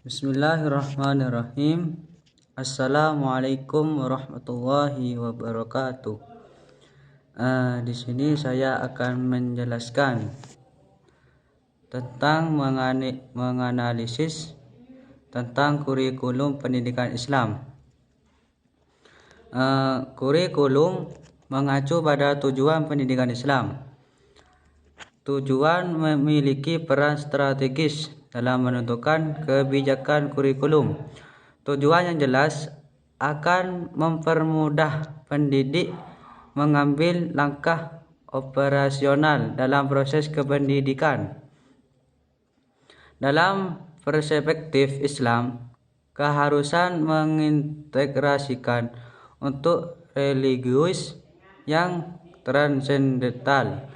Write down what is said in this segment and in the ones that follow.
Bismillahirrahmanirrahim. Assalamualaikum warahmatullahi wabarakatuh. Di sini saya akan menjelaskan tentang menganalisis tentang kurikulum pendidikan Islam. Kurikulum mengacu pada tujuan pendidikan Islam. Tujuan memiliki peran strategis dalam menentukan kebijakan kurikulum. Tujuan yang jelas akan mempermudah pendidik mengambil langkah operasional dalam proses kependidikan. Dalam perspektif Islam, keharusan mengintegrasikan untuk religius yang transendental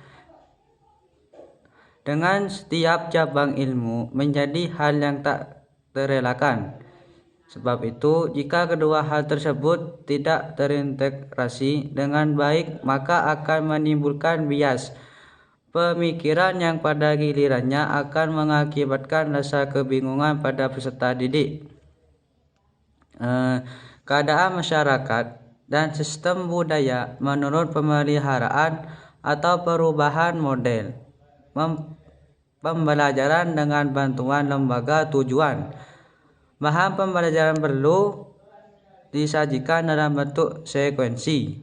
dengan setiap cabang ilmu menjadi hal yang tak terelakkan. Sebab itu, jika kedua hal tersebut tidak terintegrasi dengan baik, maka akan menimbulkan bias pemikiran yang pada gilirannya akan mengakibatkan rasa kebingungan pada peserta didik. Keadaan masyarakat dan sistem budaya menurut pemeliharaan atau perubahan model pembelajaran dengan bantuan lembaga tujuan. Bahan pembelajaran perlu disajikan dalam bentuk sekuensi,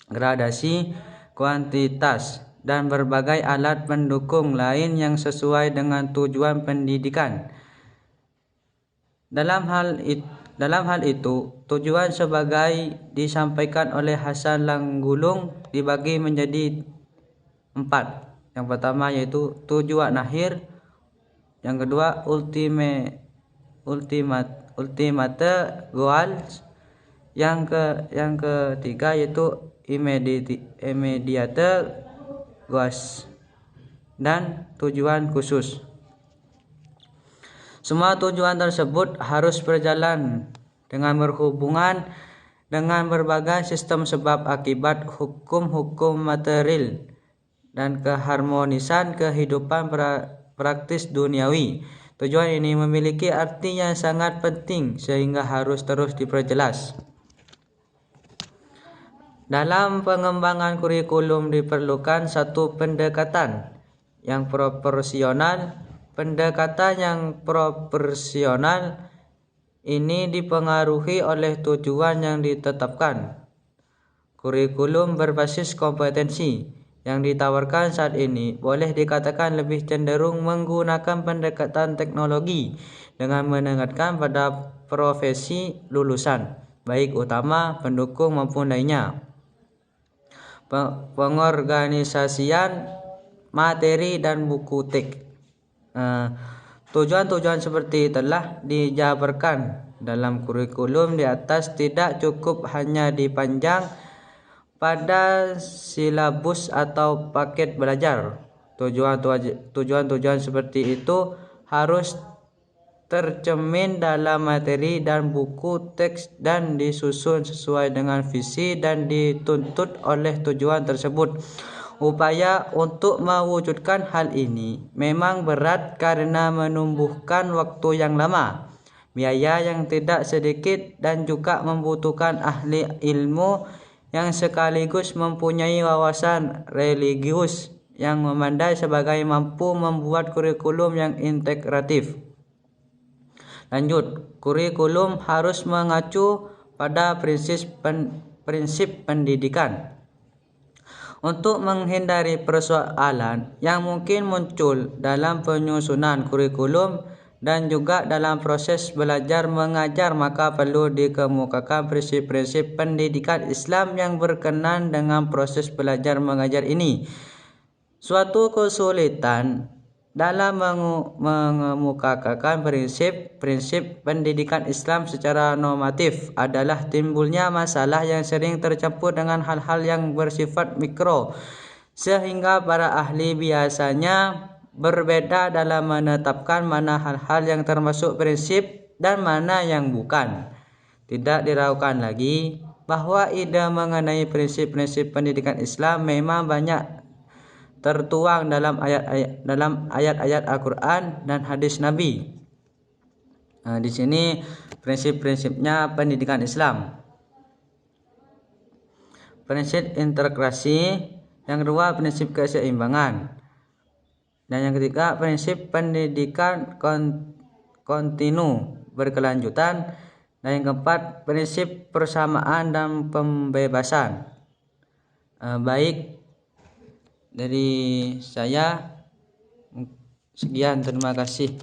gradasi, kuantitas, dan berbagai alat pendukung lain yang sesuai dengan tujuan pendidikan. Dalam hal itu, tujuan sebagai disampaikan oleh Hasan Langgulung dibagi menjadi 4. Yang pertama yaitu tujuan akhir, yang kedua ultimate goals, yang ketiga yaitu immediate goals, dan tujuan khusus. Semua tujuan tersebut harus berjalan dengan berhubungan dengan berbagai sistem sebab akibat, hukum-hukum material, dan keharmonisan kehidupan praktis duniawi. Tujuan ini memiliki arti yang sangat penting sehingga harus terus diperjelas. Dalam pengembangan kurikulum diperlukan satu pendekatan yang proporsional. Pendekatan yang proporsional ini dipengaruhi oleh tujuan yang ditetapkan. Kurikulum berbasis kompetensi yang ditawarkan saat ini boleh dikatakan lebih cenderung menggunakan pendekatan teknologi dengan menekankan pada profesi lulusan, baik utama, pendukung maupun lainnya. Pengorganisasian materi dan buku teks. Tujuan-tujuan seperti telah dijabarkan dalam kurikulum di atas tidak cukup hanya dipajang pada silabus atau paket belajar. Tujuan-tujuan seperti itu harus tercermin dalam materi dan buku teks dan disusun sesuai dengan visi dan dituntut oleh tujuan tersebut. Upaya untuk mewujudkan hal ini memang berat karena menumbuhkan waktu yang lama, biaya yang tidak sedikit, dan juga membutuhkan ahli ilmu yang sekaligus mempunyai wawasan religius yang memandai sebagai mampu membuat kurikulum yang integratif. Lanjut, kurikulum harus mengacu pada prinsip pendidikan. Untuk menghindari persoalan yang mungkin muncul dalam penyusunan kurikulum dan juga dalam proses belajar mengajar, maka perlu dikemukakan prinsip-prinsip pendidikan Islam yang berkenaan dengan proses belajar mengajar ini. Suatu kesulitan dalam mengemukakan prinsip-prinsip pendidikan Islam secara normatif adalah timbulnya masalah yang sering tercampur dengan hal-hal yang bersifat mikro, sehingga para ahli biasanya berbeda dalam menetapkan mana hal-hal yang termasuk prinsip dan mana yang bukan. Tidak diragukan lagi bahwa ide mengenai prinsip-prinsip pendidikan Islam memang banyak tertuang dalam ayat-ayat Al-Quran dan hadis Nabi. Di sini prinsip-prinsipnya pendidikan Islam. Prinsip integrasi, yang kedua prinsip keseimbangan, dan yang ketiga prinsip pendidikan kontinu berkelanjutan, dan yang keempat prinsip persamaan dan pembebasan. Baik, dari saya sekian, terima kasih.